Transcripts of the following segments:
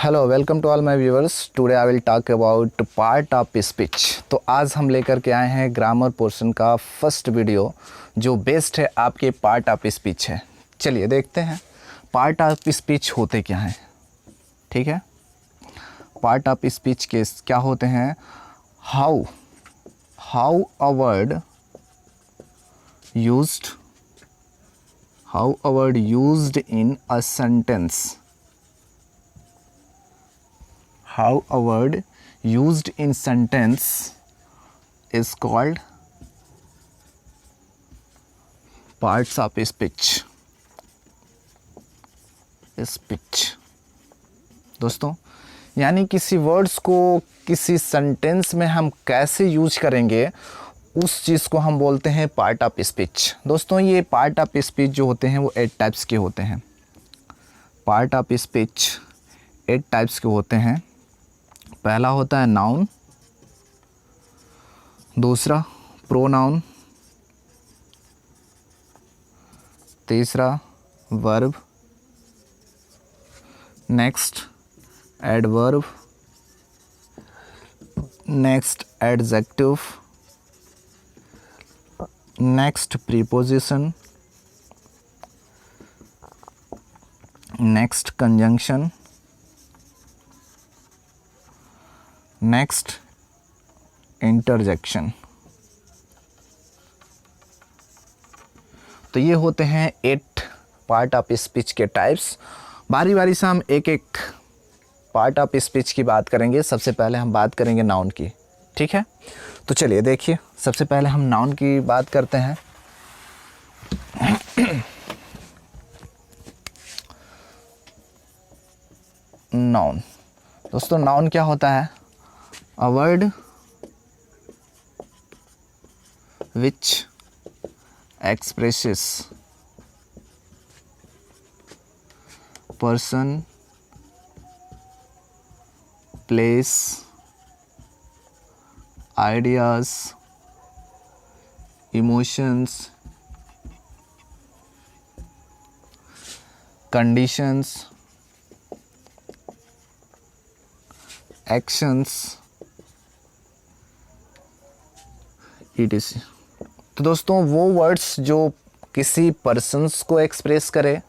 Hello, welcome to all my viewers. Today I will talk about part of speech. तो आज हम लेकर के आए हैं ग्रामर पोर्शन का फर्स्ट वीडियो जो बेस्ड है आपके पार्ट ऑफ स्पीच है। चलिए देखते हैं पार्ट ऑफ स्पीच होते क्या हैं। ठीक है, पार्ट ऑफ स्पीच के क्या होते हैं? How a word used in a sentence. How a word used in sentence is called parts of speech. दोस्तों, यानी किसी वर्ड्स को किसी सेंटेंस में हम कैसे यूज करेंगे उस चीज़ को हम बोलते हैं पार्ट ऑफ स्पीच। दोस्तों, ये पार्ट ऑफ स्पीच जो होते हैं वो 8 टाइप्स के होते हैं। पार्ट ऑफ स्पीच 8 टाइप्स के होते हैं। पहला होता है नाउन, दूसरा प्रोनाउन, तीसरा verb, next adverb, next adjective, next preposition, next conjunction, next interjection. तो ये होते हैं 8 पार्ट ऑफ स्पीच के टाइप्स। बारी बारी से हम एक एक पार्ट ऑफ स्पीच की बात करेंगे। सबसे पहले हम बात करेंगे नाउन की। ठीक है, तो चलिए देखिए, सबसे पहले हम नाउन की बात करते हैं। नाउन, दोस्तों नाउन क्या होता है? A word which expresses person, place, ideas, emotions, conditions, actions, ETC। तो दोस्तों, वो वर्ड्स जो किसी पर्सन्स को एक्सप्रेस करे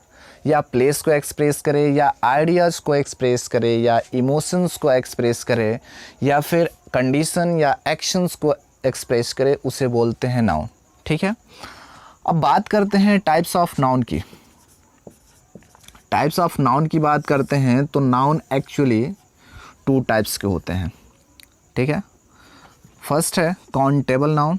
या प्लेस को एक्सप्रेस करे या आइडियाज़ को एक्सप्रेस करे या इमोशंस को एक्सप्रेस करे या फिर कंडीशन या एक्शंस को एक्सप्रेस करे, उसे बोलते हैं नाउन। ठीक है, अब बात करते हैं टाइप्स ऑफ नाउन की। टाइप्स ऑफ नाउन की बात करते हैं तो नाउन एक्चुअली 2 टाइप्स के होते हैं। ठीक है, फर्स्ट है काउंटेबल नाउन,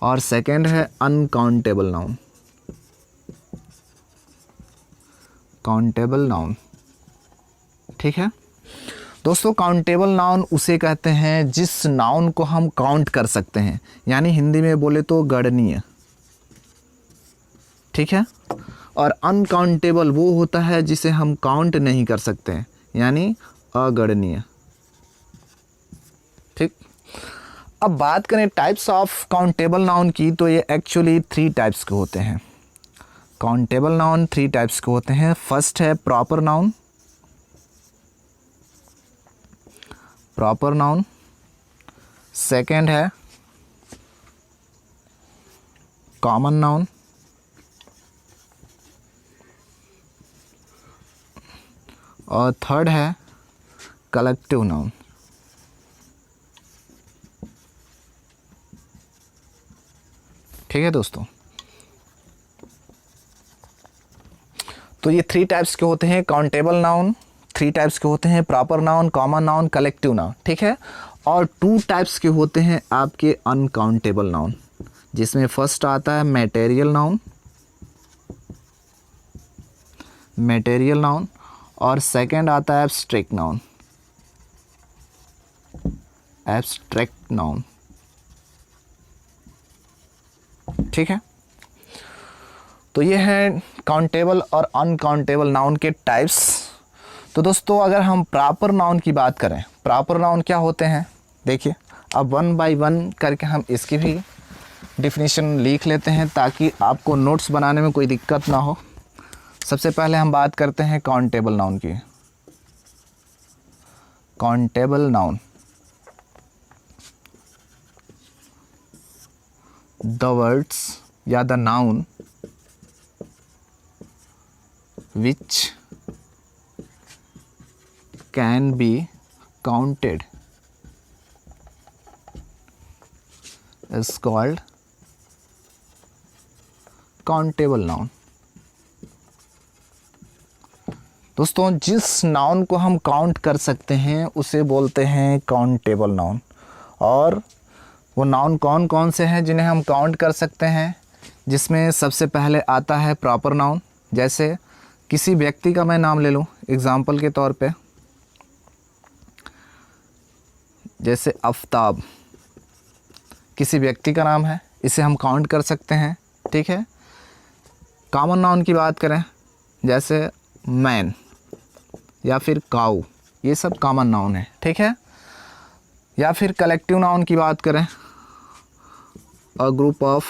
और सेकंड है अनकाउंटेबल नाउन। ठीक है दोस्तों, काउंटेबल नाउन उसे कहते हैं जिस नाउन को हम काउंट कर सकते हैं, यानी हिंदी में बोले तो गणनीय। ठीक है, और अनकाउंटेबल वो होता है जिसे हम काउंट नहीं कर सकते हैं, यानी अगणनीय। ठीक, अब बात करें टाइप्स ऑफ काउंटेबल नाउन की, तो ये एक्चुअली 3 टाइप्स के होते हैं। काउंटेबल नाउन 3 टाइप्स के होते हैं। फर्स्ट है प्रॉपर नाउन, सेकंड है कॉमन नाउन, और थर्ड है कलेक्टिव नाउन। ठीक है दोस्तों, तो ये 3 टाइप्स के होते हैं। काउंटेबल नाउन 3 टाइप्स के होते हैं, proper noun, common noun, collective noun. ठीक है, और 2 टाइप्स के होते हैं आपके अनकाउंटेबल नाउन, जिसमें फर्स्ट आता है मैटेरियल नाउन, और सेकंड आता है एब्स्ट्रैक्ट नाउन। ठीक है, तो ये है काउंटेबल और अनकाउंटेबल नाउन के टाइप्स। तो दोस्तों, अगर हम प्रॉपर नाउन की बात करें, प्रॉपर नाउन क्या होते हैं देखिए, अब 1 बाय 1 करके हम इसकी भी डिफिनीशन लिख लेते हैं ताकि आपको नोट्स बनाने में कोई दिक्कत ना हो। सबसे पहले हम बात करते हैं काउंटेबल नाउन की। काउंटेबल नाउन, द वर्ड्स या the noun which can be counted is called countable noun. दोस्तों, जिस नाउन को हम काउंट कर सकते हैं उसे बोलते हैं काउंटेबल नाउन। और वो नाउन कौन कौन से हैं जिन्हें हम काउंट कर सकते हैं, जिसमें सबसे पहले आता है प्रॉपर नाउन। जैसे किसी व्यक्ति का मैं नाम ले लूँ एग्जाम्पल के तौर पे, जैसे आफ्ताब किसी व्यक्ति का नाम है, इसे हम काउंट कर सकते हैं। ठीक है। कॉमन नाउन की बात करें जैसे मैन या फिर काऊ, ये सब कॉमन नाउन है। ठीक है। या फिर कलेक्टिव नाउन की बात करें, अ ग्रुप ऑफ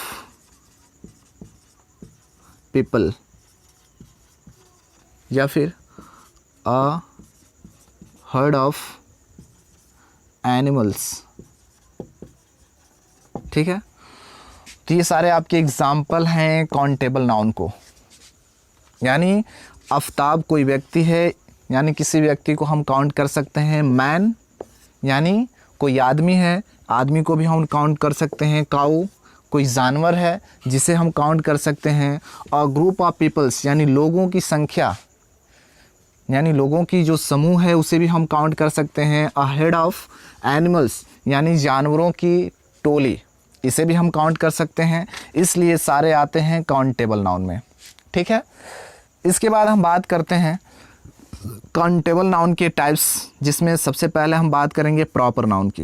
पीपल, या फिर अ हर्ड ऑफ एनिमल्स। ठीक है। तो ये सारे आपके एग्जाम्पल हैं काउंटेबल नाउन को। यानी आफ्ताब कोई व्यक्ति है, यानी किसी व्यक्ति को हम काउंट कर सकते हैं। मैन यानी कोई आदमी है, आदमी को भी हम काउंट कर सकते हैं। काऊ कोई जानवर है जिसे हम काउंट कर सकते हैं। और ग्रुप ऑफ पीपल्स यानी लोगों की संख्या, यानी लोगों की जो समूह है उसे भी हम काउंट कर सकते हैं। अ हेड ऑफ एनिमल्स यानी जानवरों की टोली, इसे भी हम काउंट कर सकते हैं। इसलिए सारे आते हैं काउंटेबल नाउन में। ठीक है। इसके बाद हम बात करते हैं काउंटेबल नाउन के टाइप्स, जिसमें सबसे पहले हम बात करेंगे प्रॉपर नाउन की।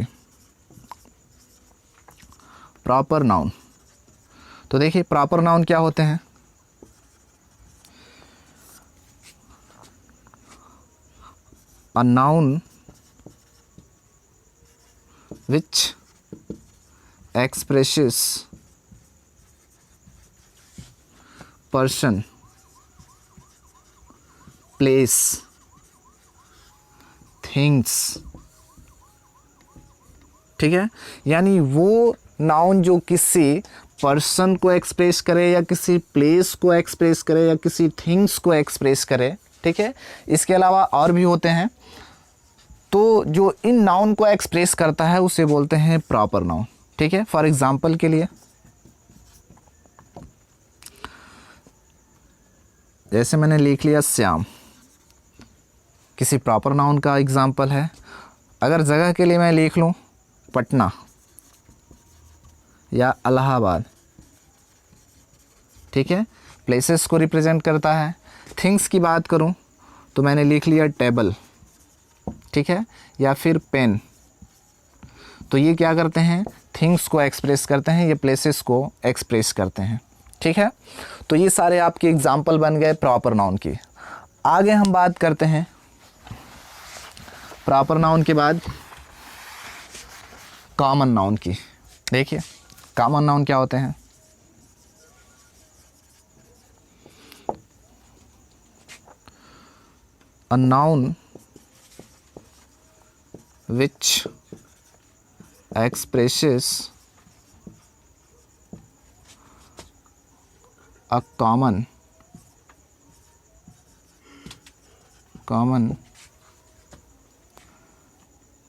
प्रॉपर नाउन, तो देखिए प्रॉपर नाउन क्या होते हैं। A noun which expresses person, place, things। ठीक है। यानी वो नाउन जो किसी पर्सन को एक्सप्रेस करे या किसी प्लेस को एक्सप्रेस करे या किसी थिंग्स को एक्सप्रेस करे। ठीक है। इसके अलावा और भी होते हैं, तो जो इन नाउन को एक्सप्रेस करता है उसे बोलते हैं प्रॉपर नाउन। ठीक है। फॉर एग्जाम्पल के लिए जैसे मैंने लिख लिया श्याम, किसी प्रॉपर नाउन का एग्जाम्पल है। अगर जगह के लिए मैं लिख लूँ पटना या इलाहाबाद, ठीक है, प्लेसेस को रिप्रेजेंट करता है। थिंग्स की बात करूँ तो मैंने लिख लिया टेबल, ठीक है, या फिर पेन। तो ये क्या करते हैं, थिंग्स को एक्सप्रेस करते हैं, ये प्लेसेस को एक्सप्रेस करते हैं। ठीक है। तो ये सारे आपके एग्जाम्पल बन गए प्रॉपर नाउन की। आगे हम बात करते हैं प्रॉपर नाउन के बाद कॉमन नाउन की। देखिए कॉमन नाउन क्या होते हैं। A noun which expresses a common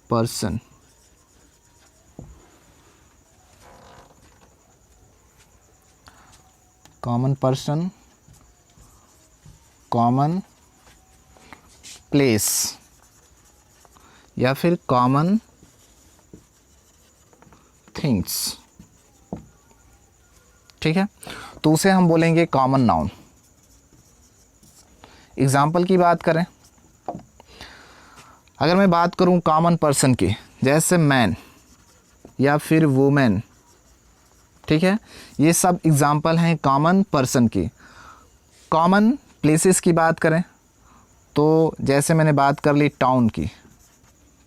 person, common place या फिर कॉमन थिंग्स। ठीक है। तो उसे हम बोलेंगे कॉमन नाउन। एग्जाम्पल की बात करें, अगर मैं बात करूं कॉमन पर्सन की, जैसे मैन या फिर वुमेन, ठीक है, ये सब एग्जाम्पल हैं कॉमन पर्सन की। कॉमन प्लेसेस की बात करें तो जैसे मैंने बात कर ली टाउन की,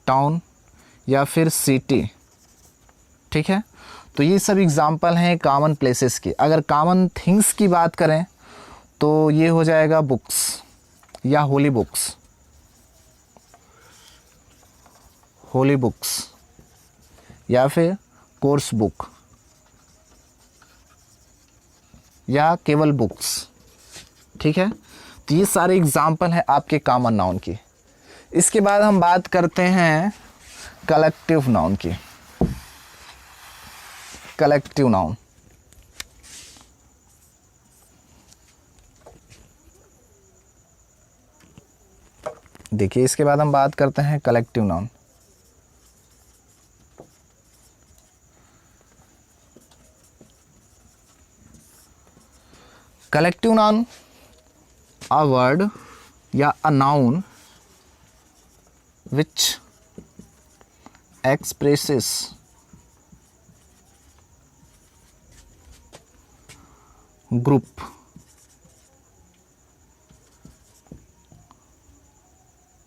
टाउन या फिर सिटी, ठीक है। तो ये सब एग्जाम्पल हैं कॉमन प्लेसेस की। अगर कॉमन थिंग्स की बात करें तो ये हो जाएगा बुक्स या होली बुक्स, होली बुक्स, या फिर कोर्स बुक, या केवल बुक्स। ठीक है, तो ये सारे एग्जाम्पल हैं आपके कॉमन नाउन की। इसके बाद हम बात करते हैं कलेक्टिव नाउन की। कलेक्टिव नाउन, देखिए इसके बाद हम बात करते हैं collective noun. Collective noun a word या a noun which expresses group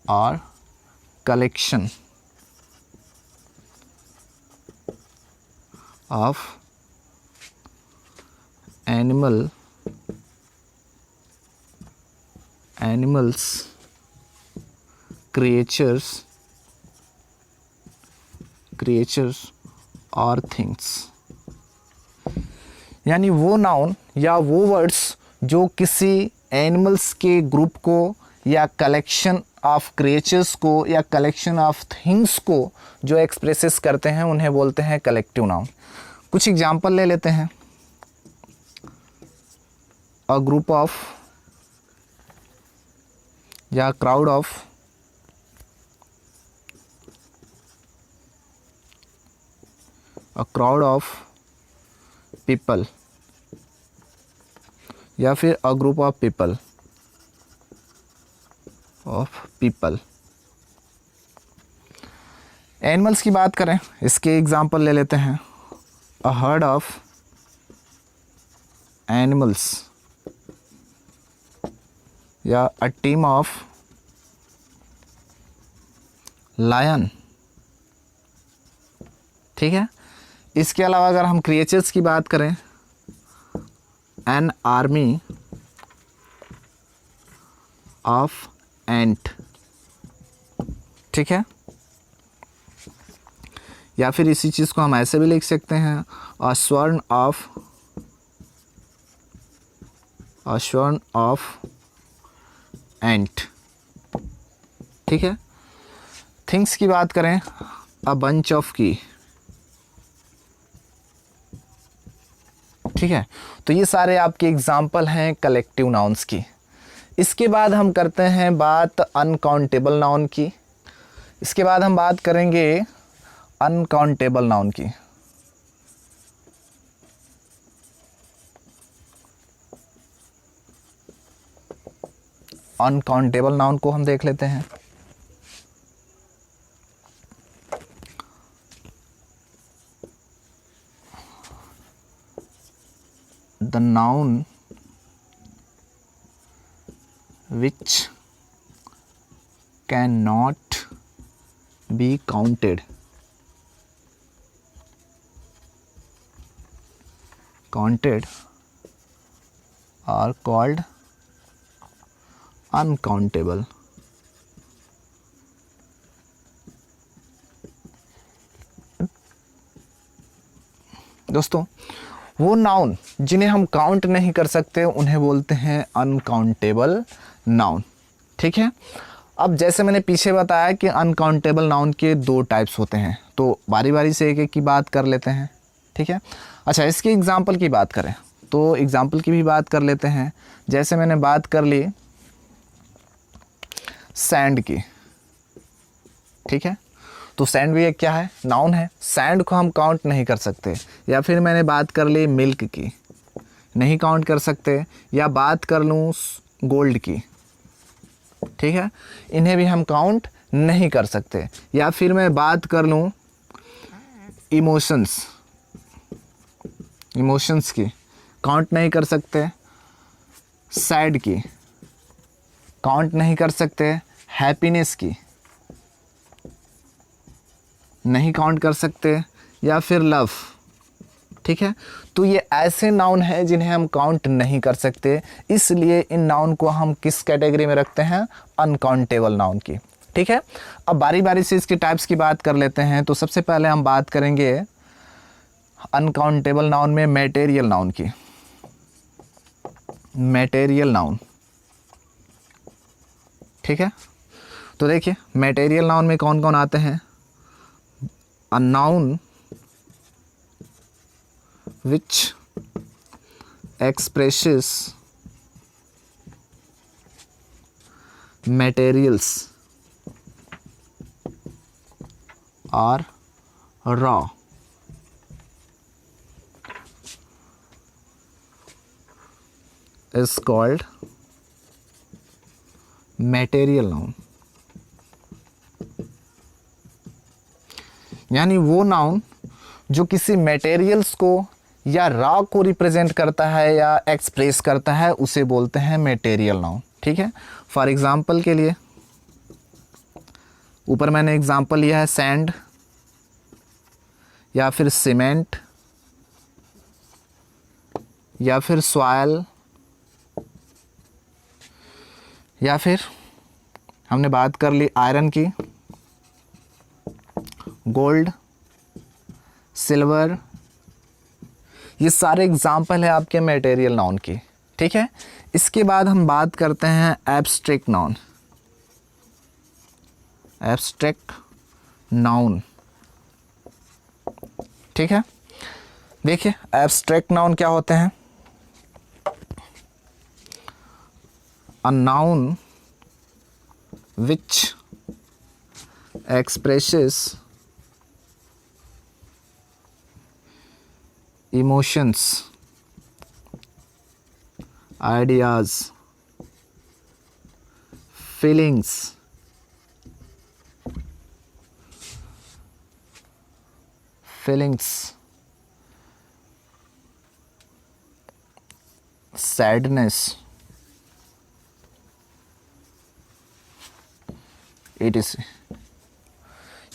or collection of animals, creatures और थिंग्स। यानी वो नाउन या वो वर्ड्स जो किसी एनिमल्स के ग्रुप को या कलेक्शन ऑफ क्रिएचर्स को या कलेक्शन ऑफ थिंग्स को जो एक्सप्रेसेस करते हैं उन्हें बोलते हैं कलेक्टिव नाउन। कुछ एग्जांपल ले लेते हैं। अ ग्रुप ऑफ या क्राउड ऑफ पीपल, या फिर a group of people animals की बात करें, इसके एग्जांपल ले लेते हैं। अ हर्ड ऑफ एनिमल्स या अ टीम ऑफ लायन। ठीक है, इसके अलावा अगर हम क्रिएचर्स की बात करें, एन आर्मी ऑफ एंट। ठीक है, या फिर इसी चीज़ को हम ऐसे भी लिख सकते हैं, अ स्वर्ण ऑफ एंट। ठीक है, थिंग्स की बात करें, अ बंच ऑफ की। ठीक है, तो ये सारे आपके एग्जाम्पल हैं कलेक्टिव नाउन्स की। इसके बाद हम करते हैं बात अनकाउंटेबल नाउन की। इसके बाद हम बात करेंगे अनकाउंटेबल नाउन की। अनकाउंटेबल नाउन को हम देख लेते हैं। The noun which cannot be counted are called uncountable। दोस्तों, वो नाउन जिन्हें हम काउंट नहीं कर सकते उन्हें बोलते हैं अनकाउंटेबल नाउन। ठीक है, अब जैसे मैंने पीछे बताया कि अनकाउंटेबल नाउन के दो टाइप्स होते हैं, तो बारी बारी से एक एक की बात कर लेते हैं। ठीक है, अच्छा, इसके एग्जाम्पल की बात करें तो एग्जाम्पल की भी बात कर लेते हैं। जैसे मैंने बात कर ली सैंड की। ठीक है, तो सैंड भी एक क्या है, नाउन है। सैंड को हम काउंट नहीं कर सकते। या फिर मैंने बात कर ली मिल्क की, नहीं काउंट कर सकते। या बात कर लूँ गोल्ड की। ठीक है, इन्हें भी हम काउंट नहीं कर सकते। या फिर मैं बात कर लूँ इमोशंस की, काउंट नहीं कर सकते। सैड की काउंट नहीं कर सकते। हैप्पीनेस की नहीं काउंट कर सकते। या फिर लव ठीक है। तो ये ऐसे नाउन हैं जिन्हें हम काउंट नहीं कर सकते, इसलिए इन नाउन को हम किस कैटेगरी में रखते हैं, अनकाउंटेबल नाउन की। ठीक है। अब बारी बारी से इसके टाइप्स की बात कर लेते हैं। तो सबसे पहले हम बात करेंगे अनकाउंटेबल नाउन में मैटेरियल नाउन की। मैटेरियल नाउन, ठीक है। तो देखिए मैटेरियल नाउन में कौन कौन आते हैं, a noun which expresses materials are raw, is called material noun। यानी वो नाउन जो किसी मटेरियल्स को या रॉ को रिप्रेजेंट करता है या एक्सप्रेस करता है, उसे बोलते हैं मटेरियल नाउन। ठीक है। फॉर एग्जांपल के लिए ऊपर मैंने एग्जांपल लिया है सैंड, या फिर सीमेंट, या फिर सॉइल, या फिर हमने बात कर ली आयरन की, गोल्ड, सिल्वर। ये सारे एग्जाम्पल है आपके मटेरियल नाउन की। ठीक है। इसके बाद हम बात करते हैं एब्स्ट्रैक्ट नाउन। एब्स्ट्रैक्ट नाउन, ठीक है। देखिए एब्स्ट्रैक्ट नाउन क्या होते हैं, a noun which expresses emotions, ideas, feelings, sadness, etc।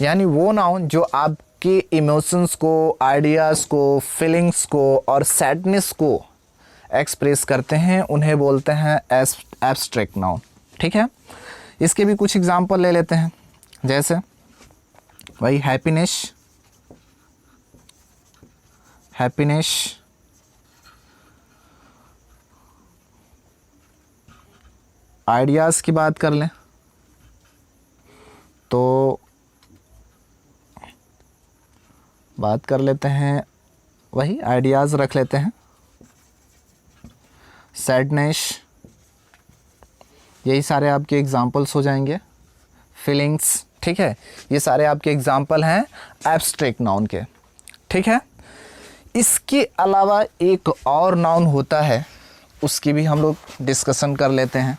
यानी वो नाउन जो आपके इमोशंस को, आइडियाज़ को, फीलिंग्स को और सैडनेस को एक्सप्रेस करते हैं, उन्हें बोलते हैं एब्स्ट्रैक्ट नाउन। ठीक है। इसके भी कुछ एग्जांपल ले लेते हैं, जैसे वही हैप्पीनेस, आइडियाज़ की बात कर लें तो बात कर लेते हैं, वही आइडियाज़ रख लेते हैं, सैडनेस, यही सारे आपके एग्जांपल्स हो जाएंगे, फीलिंग्स। ठीक है। ये सारे आपके एग्जांपल हैं एब्स्ट्रैक्ट नाउन के। ठीक है। इसके अलावा एक और नाउन होता है, उसकी भी हम लोग डिस्कशन कर लेते हैं,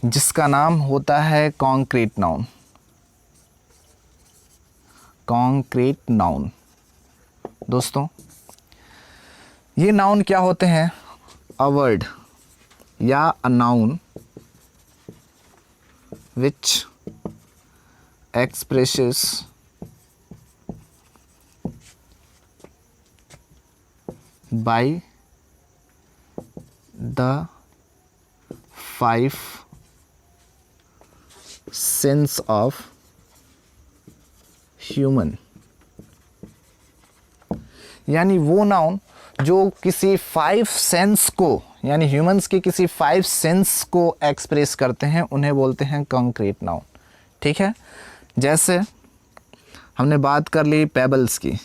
जिसका नाम होता है कॉन्क्रीट नाउन। कॉन्क्रीट नाउन दोस्तों, ये नाउन क्या होते हैं, अ वर्ड या a noun which expresses by the 5 sense of human. यानी वो नाउन जो किसी 5 सेंस को, यानी ह्यूमंस के किसी 5 सेंस को एक्सप्रेस करते हैं, उन्हें बोलते हैं कॉन्क्रीट नाउन। ठीक है। जैसे हमने बात कर ली पेबल्स की।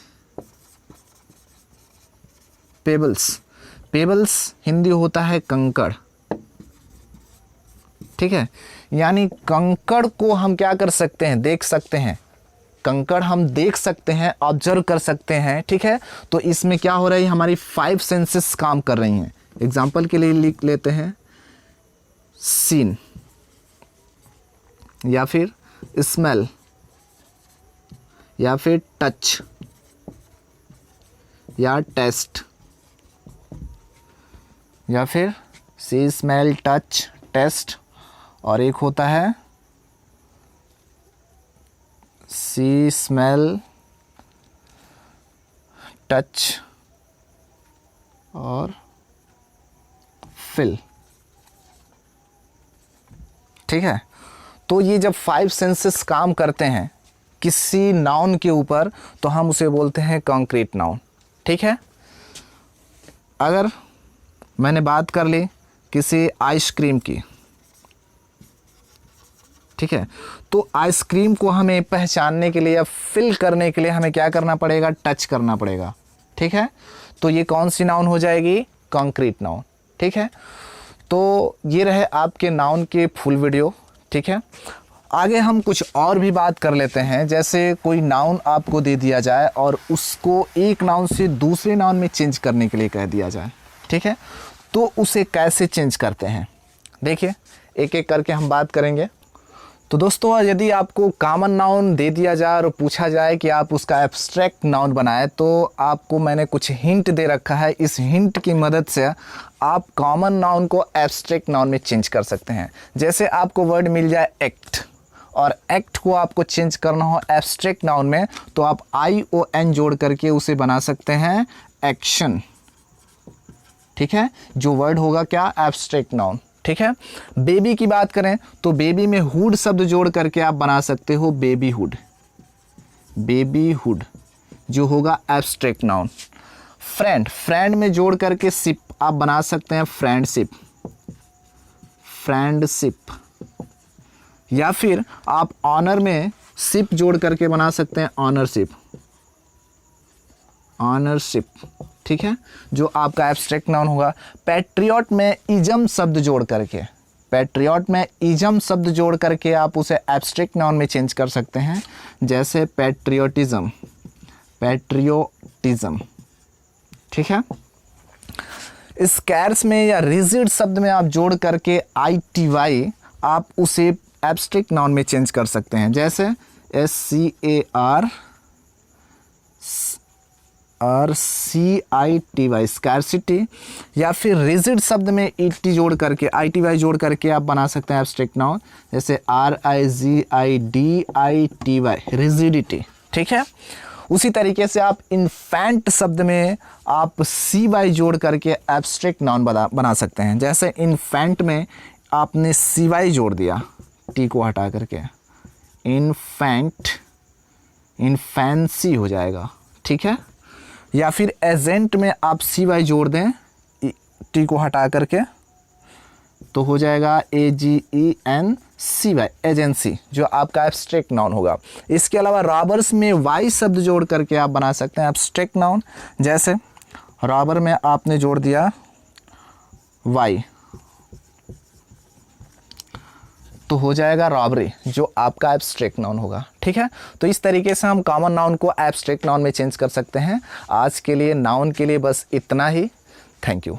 पेबल्स हिंदी होता है कंकड़। ठीक है। यानी कंकड़ को हम क्या कर सकते हैं, देख सकते हैं। कंकड़ हम देख सकते हैं, ऑब्जर्व कर सकते हैं। ठीक है। तो इसमें क्या हो रहा है, हमारी 5 सेंसेस काम कर रही हैं। एग्जाम्पल के लिए लिख लेते हैं सीन, या फिर स्मेल, या फिर टच, या टेस्ट, या फिर सी, स्मेल, टच, टेस्ट, और एक होता है सी, स्मेल, टच और फिल। ठीक है, तो ये जब 5 सेंसेस काम करते हैं किसी नाउन के ऊपर तो हम उसे बोलते हैं कॉन्क्रीट नाउन। ठीक है, अगर मैंने बात कर ली किसी आइसक्रीम की, ठीक है, तो आइसक्रीम को हमें पहचानने के लिए या फिल करने के लिए हमें क्या करना पड़ेगा, टच करना पड़ेगा। ठीक है, तो ये कौन सी नाउन हो जाएगी, कॉन्क्रीट नाउन। ठीक है, तो ये रहे आपके नाउन के फुल वीडियो। ठीक है, आगे हम कुछ और भी बात कर लेते हैं। जैसे कोई नाउन आपको दे दिया जाए और उसको एक नाउन से दूसरे नाउन में चेंज करने के लिए कह दिया जाए। ठीक है, तो उसे कैसे चेंज करते हैं, देखिए एक एक करके हम बात करेंगे। तो दोस्तों, यदि आपको कॉमन नाउन दे दिया जाए और पूछा जाए कि आप उसका एब्स्ट्रैक्ट नाउन बनाए, तो आपको मैंने कुछ हिंट दे रखा है। इस हिंट की मदद से आप कॉमन नाउन को एब्स्ट्रैक्ट नाउन में चेंज कर सकते हैं। जैसे आपको वर्ड मिल जाए एक्ट, और एक्ट को आपको चेंज करना हो एब्स्ट्रैक्ट नाउन में, तो आप ION जोड़ करके उसे बना सकते हैं एक्शन। ठीक है, जो वर्ड होगा क्या, एब्स्ट्रैक्ट नाउन। ठीक है, बेबी की बात करें तो बेबी में हुड शब्द जोड़ करके आप बना सकते हो बेबी हुड, बेबी हुड जो होगा एब्स्ट्रैक्ट नाउन। फ्रेंड, फ्रेंड में जोड़ करके शिप आप बना सकते हैं फ्रेंडशिप, फ्रेंडशिप। या फिर आप ऑनर में शिप जोड़ करके बना सकते हैं ऑनरशिप, ऑनरशिप। ठीक है, जो आपका एब्स्ट्रैक्ट नाउन होगा। पैट्रियट में इजम शब्द जोड़ करके, पैट्रियट में इजम शब्द जोड़ करके आप उसे एब्स्ट्रैक्ट नाउन में चेंज कर सकते हैं। जैसे पैट्रियोटिज्म, पैट्रियोटिज्म। ठीक है, स्कैर्स में या रिजिड शब्द में आप जोड़ करके ITY आप उसे एब्स्ट्रैक्ट नाउन में चेंज कर सकते हैं। जैसे SCARCITY, स्कैरसिटी। या फिर रिजिड शब्द में ET जोड़ करके, ITY जोड़ करके आप बना सकते हैं एब्स्ट्रैक्ट नाउन। जैसे RIGIDITY, रिजिडिटी। ठीक है, उसी तरीके से आप इन्फेंट शब्द में आप CY जोड़ करके एब्स्ट्रैक्ट नाउन बना सकते हैं। जैसे इन्फेंट में आपने CY जोड़ दिया, T को हटा करके, इन्फेंट, इन्फेंसी हो जाएगा। ठीक है, या फिर एजेंट में आप CY जोड़ दें, T को हटा करके, तो हो जाएगा AGENCY, एजेंसी, जो आपका एब्स्ट्रैक्ट नाउन होगा। इसके अलावा रॉबर्स में Y शब्द जोड़ करके आप बना सकते हैं एब्स्ट्रैक्ट नाउन। जैसे रॉबर में आपने जोड़ दिया Y, तो हो जाएगा रॉबरी, जो आपका एब्स्ट्रैक्ट नाउन होगा। ठीक है, तो इस तरीके से हम कॉमन नाउन को एब्स्ट्रैक्ट नाउन में चेंज कर सकते हैं। आज के लिए नाउन के लिए बस इतना ही। Thank you.